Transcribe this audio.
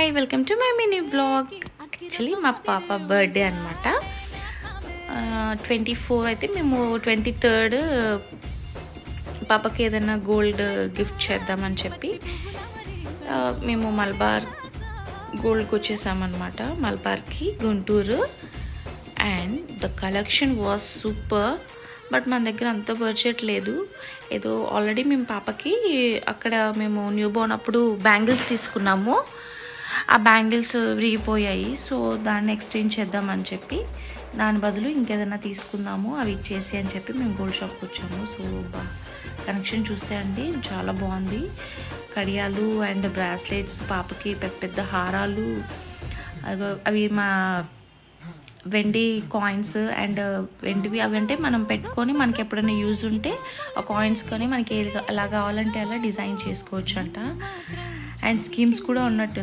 Hi, welcome to my mini vlog. Actually మా పాప birthday అనమాట. 24 అయితే మేము 23rd పాపకి ఏదైనా గోల్డ్ గిఫ్ట్ చేద్దామని చెప్పి మేము మలబార్ గోల్డ్కి వచ్చేసామన్నమాట. మలబార్కి Guntur. And the collection was super. But మన దగ్గర అంత బడ్జెట్ లేదు. ఏదో ఆల్రెడీ మేము పాపకి అక్కడ మేము న్యూ బోర్న్ అప్పుడు బ్యాంగిల్స్ తీసుకున్నాము. ఆ బ్యాంగిల్స్ విరిగిపోయాయి. సో దాన్ని ఎక్స్చేంజ్ చేద్దామని చెప్పి దాని బదులు ఇంకేదైనా తీసుకుందాము అవి ఇచ్చేసి అని చెప్పి మేము గోల్డ్ షాప్కి వచ్చాము. సో కనెక్షన్ చూస్తే అండి చాలా బాగుంది. కడియాలు అండ్ బ్రాస్లెట్స్, పాపకి పెద్ద పెద్ద హారాలు, అవి మా వెండి కాయిన్స్ అండ్ వెండివి. అవి అంటే మనం పెట్టుకొని మనకి ఎప్పుడైనా యూజ్ ఉంటే ఆ కాయిన్స్ కొని మనకి ఎలా కావాలంటే అలా డిజైన్ చేసుకోవచ్చు అంట. అండ్ స్కీమ్స్ కూడా ఉన్నట్టు